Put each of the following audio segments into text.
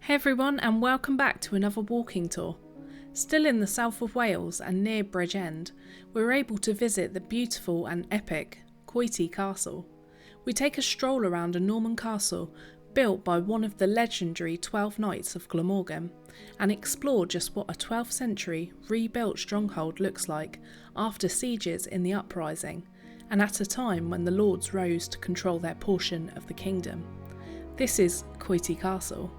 Hey everyone, and welcome back to another walking tour. Still in the south of Wales and near Bridgend, we were able to visit the beautiful and epic Coity Castle. We take a stroll around a Norman castle built by one of the legendary 12 Knights of Glamorgan and explore just what a 12th century rebuilt stronghold looks like after sieges in the uprising and at a time when the lords rose to control their portion of the kingdom. This is Coity Castle.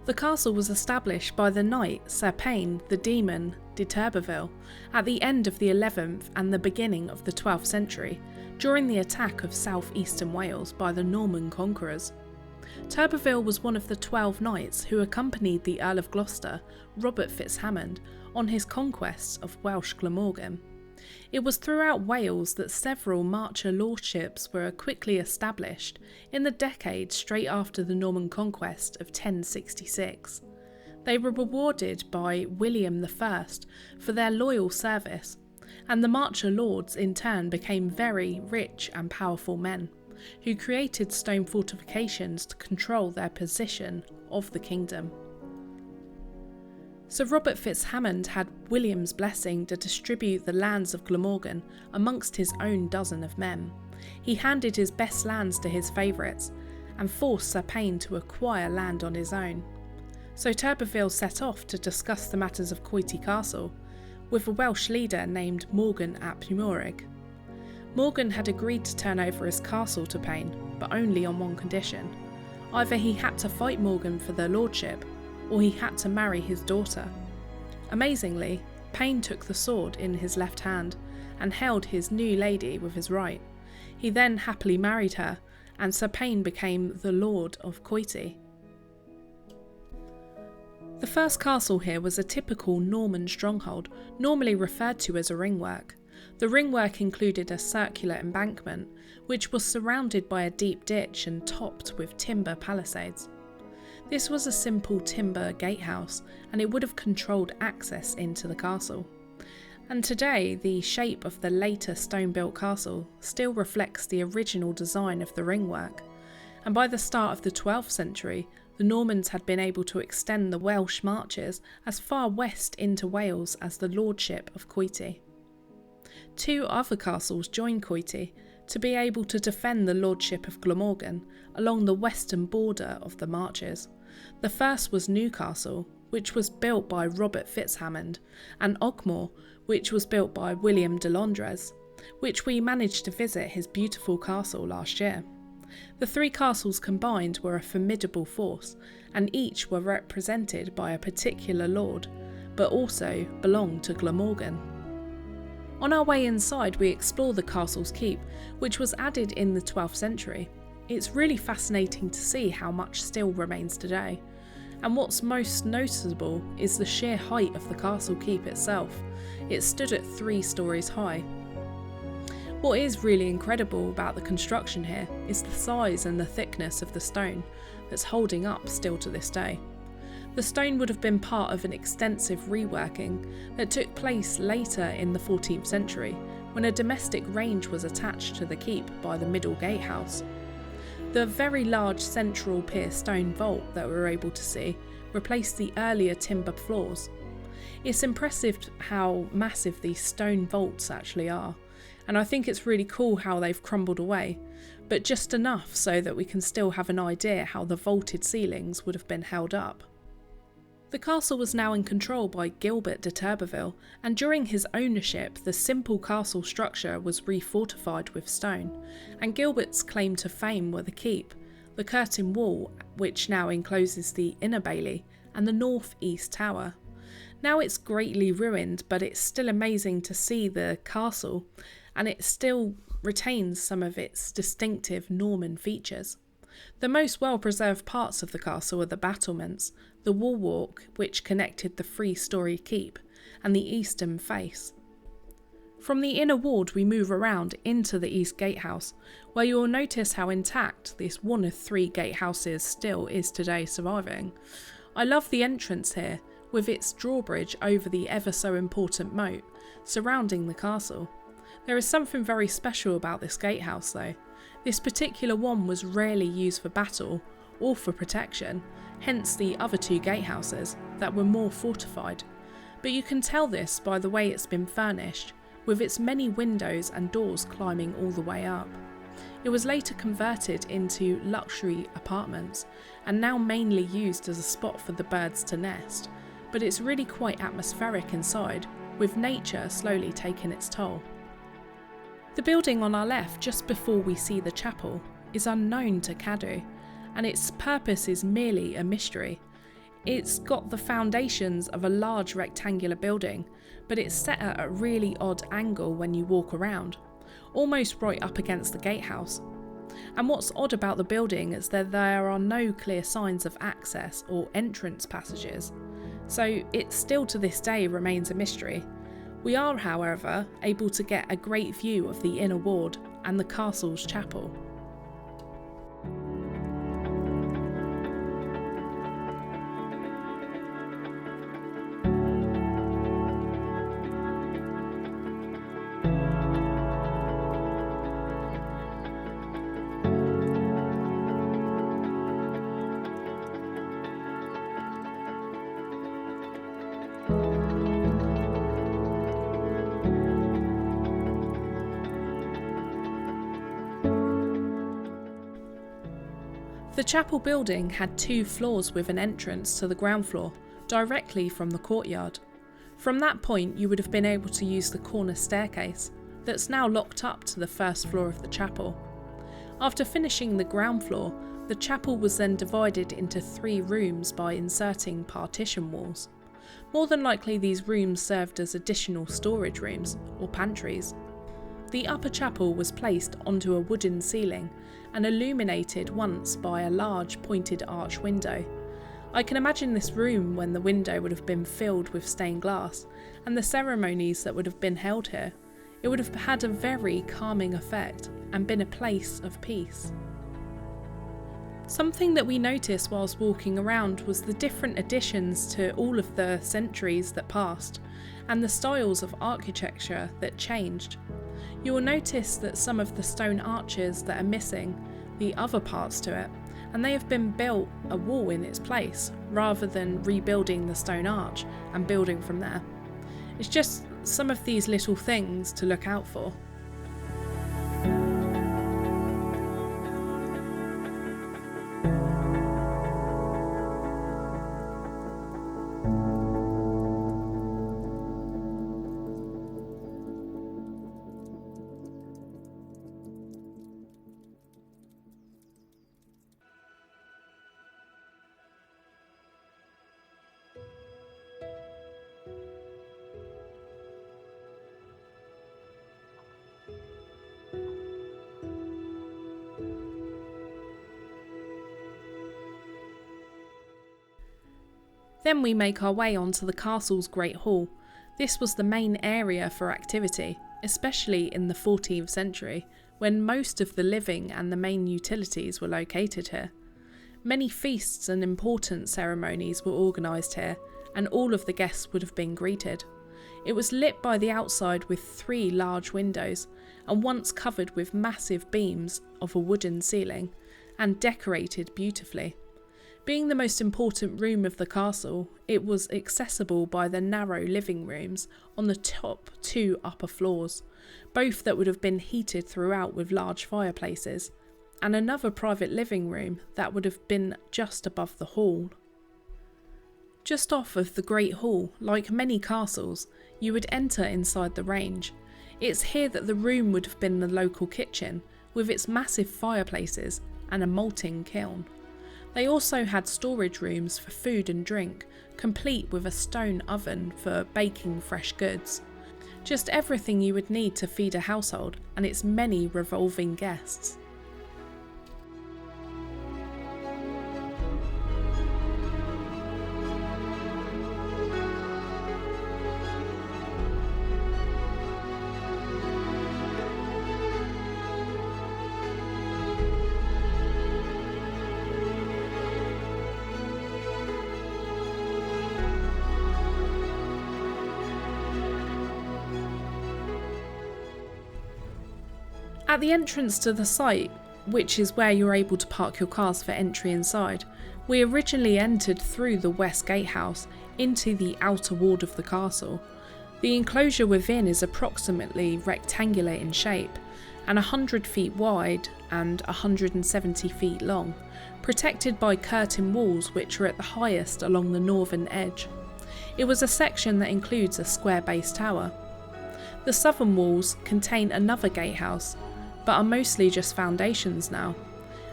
The castle was established by the knight Sir Payne the Demon de Turberville at the end of the 11th and the beginning of the 12th century during the attack of southeastern Wales by the Norman conquerors. Turberville was one of the 12 knights who accompanied the Earl of Gloucester, Robert Fitzhammond, on his conquests of Welsh Glamorgan. It was throughout Wales that several marcher lordships were quickly established in the decade straight after the Norman conquest of 1066. They were rewarded by William I for their loyal service, and the marcher lords in turn became very rich and powerful men, who created stone fortifications to control their position of the kingdom. Sir Robert Fitzhammond had William's blessing to distribute the lands of Glamorgan amongst his own dozen of men. He handed his best lands to his favourites and forced Sir Payne to acquire land on his own. So Turberville set off to discuss the matters of Coity Castle with a Welsh leader named Morgan ap Llywelyn. Morgan had agreed to turn over his castle to Payne, but only on one condition. Either he had to fight Morgan for the lordship, or he had to marry his daughter. Amazingly, Payne took the sword in his left hand and held his new lady with his right. He then happily married her, and Sir Payne became the Lord of Coity. The first castle here was a typical Norman stronghold, normally referred to as a ringwork. The ringwork included a circular embankment, which was surrounded by a deep ditch and topped with timber palisades. This was a simple timber gatehouse, and it would have controlled access into the castle. And today, the shape of the later stone-built castle still reflects the original design of the ringwork. And by the start of the 12th century, the Normans had been able to extend the Welsh marches as far west into Wales as the lordship of Coity. Two other castles joined Coity to be able to defend the lordship of Glamorgan along the western border of the marches. The first was Newcastle, which was built by Robert Fitzhammond, and Ogmore, which was built by William de Londres, which we managed to visit his beautiful castle last year. The three castles combined were a formidable force, and each were represented by a particular lord, but also belonged to Glamorgan. On our way inside, we explore the castle's keep, which was added in the 12th century. It's really fascinating to see how much still remains today. And what's most noticeable is the sheer height of the castle keep itself. It stood at 3 stories high. What is really incredible about the construction here is the size and the thickness of the stone that's holding up still to this day. The stone would have been part of an extensive reworking that took place later in the 14th century, when a domestic range was attached to the keep by the middle gatehouse. The very large central pier stone vault that we were able to see replaced the earlier timber floors. It's impressive how massive these stone vaults actually are, and I think it's really cool how they've crumbled away, but just enough so that we can still have an idea how the vaulted ceilings would have been held up. The castle was now in control by Gilbert de Turberville, and during his ownership the simple castle structure was refortified with stone, and Gilbert's claim to fame were the keep, the curtain wall which now encloses the inner bailey, and the north-east tower. Now it's greatly ruined, but it's still amazing to see the castle, and it still retains some of its distinctive Norman features. The most well-preserved parts of the castle are the battlements, the wall walk which connected the 3-storey keep, and the eastern face. From the inner ward we move around into the East Gatehouse, where you will notice how intact this one of 3 gatehouses still is today surviving. I love the entrance here, with its drawbridge over the ever so important moat surrounding the castle. There is something very special about this gatehouse though. This particular one was rarely used for battle or for protection, hence the other two gatehouses that were more fortified. But you can tell this by the way it's been furnished, with its many windows and doors climbing all the way up. It was later converted into luxury apartments and now mainly used as a spot for the birds to nest, but it's really quite atmospheric inside, with nature slowly taking its toll. The building on our left, just before we see the chapel, is unknown to Cadw, and its purpose is merely a mystery. It's got the foundations of a large rectangular building, but it's set at a really odd angle when you walk around, almost right up against the gatehouse. And what's odd about the building is that there are no clear signs of access or entrance passages, so it still to this day remains a mystery. We are, however, able to get a great view of the inner ward and the castle's chapel. The chapel building had 2 floors with an entrance to the ground floor, directly from the courtyard. From that point you would have been able to use the corner staircase, that's now locked up to the first floor of the chapel. After finishing the ground floor, the chapel was then divided into 3 rooms by inserting partition walls. More than likely these rooms served as additional storage rooms, or pantries. The upper chapel was placed onto a wooden ceiling and illuminated once by a large pointed arch window. I can imagine this room when the window would have been filled with stained glass, and the ceremonies that would have been held here. It would have had a very calming effect and been a place of peace. Something that we noticed whilst walking around was the different additions to all of the centuries that passed, and the styles of architecture that changed. You will notice that some of the stone arches that are missing the other parts to it, and they have been built a wall in its place, rather than rebuilding the stone arch and building from there. It's just some of these little things to look out for. Then we make our way onto the castle's Great Hall. This was the main area for activity, especially in the 14th century, when most of the living and the main utilities were located here. Many feasts and important ceremonies were organised here, and all of the guests would have been greeted. It was lit by the outside with 3 large windows, and once covered with massive beams of a wooden ceiling, and decorated beautifully. Being the most important room of the castle, it was accessible by the narrow living rooms on the top 2 upper floors, both that would have been heated throughout with large fireplaces, and another private living room that would have been just above the hall. Just off of the Great Hall, like many castles, you would enter inside the range. It's here that the room would have been the local kitchen, with its massive fireplaces and a malting kiln. They also had storage rooms for food and drink, complete with a stone oven for baking fresh goods. Just everything you would need to feed a household and its many revolving guests. At the entrance to the site, which is where you're able to park your cars for entry inside, we originally entered through the west gatehouse into the outer ward of the castle. The enclosure within is approximately rectangular in shape and 100 feet wide and 170 feet long, protected by curtain walls which are at the highest along the northern edge. It was a section that includes a square base tower. The southern walls contain another gatehouse, but are mostly just foundations now,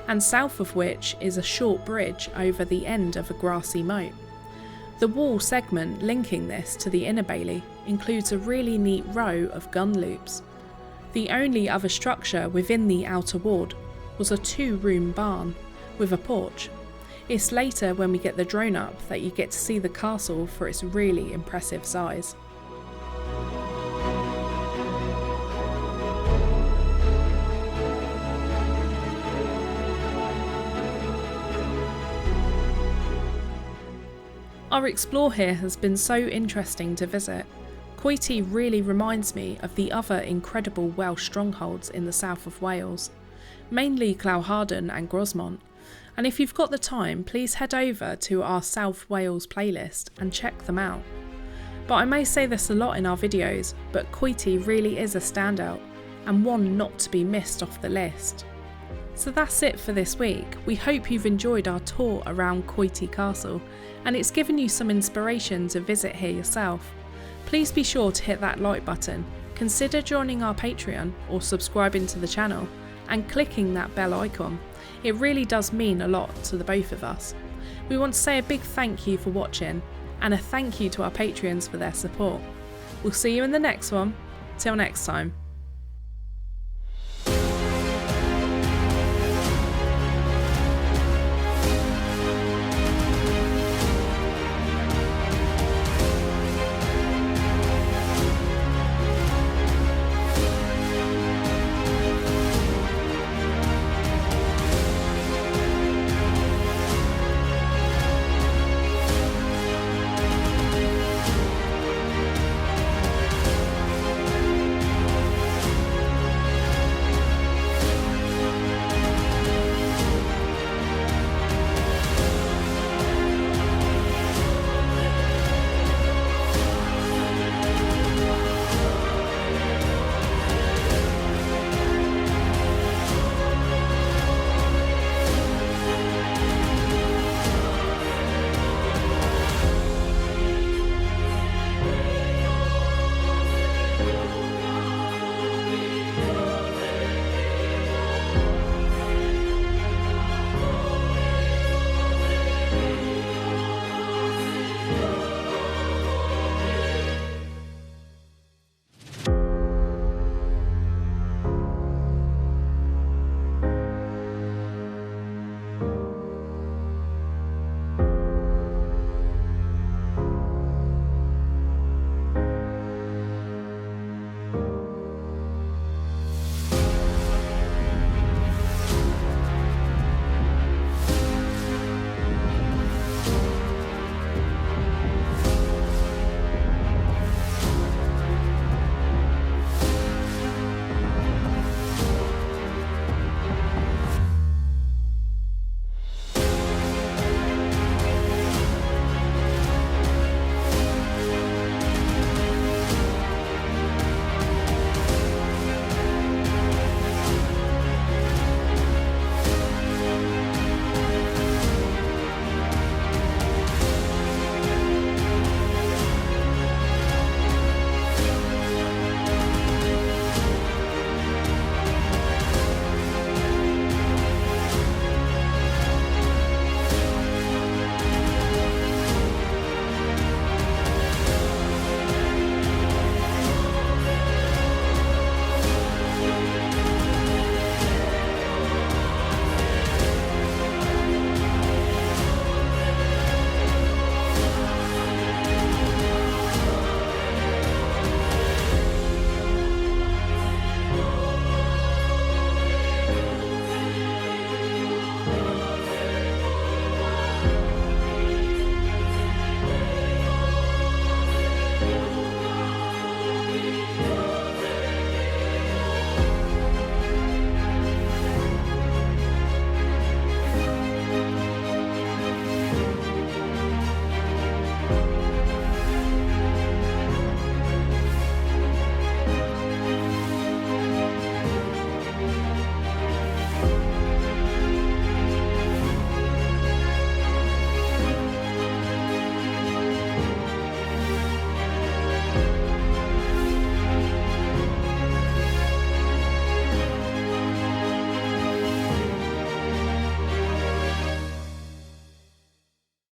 and south of which is a short bridge over the end of a grassy moat. The wall segment linking this to the inner bailey includes a really neat row of gun loops. The only other structure within the outer ward was a 2-room barn with a porch. It's later when we get the drone up that you get to see the castle for its really impressive size. Our explore here has been so interesting to visit. Coity really reminds me of the other incredible Welsh strongholds in the south of Wales, mainly Glamorgan and Grosmont, and if you've got the time, please head over to our South Wales playlist and check them out. But I may say this a lot in our videos, but Coity really is a standout and one not to be missed off the list. So that's it for this week. We hope you've enjoyed our tour around Coity Castle and it's given you some inspiration to visit here yourself. Please be sure to hit that like button, consider joining our Patreon or subscribing to the channel and clicking that bell icon. It really does mean a lot to the both of us. We want to say a big thank you for watching and a thank you to our Patreons for their support. We'll see you in the next one. Till next time.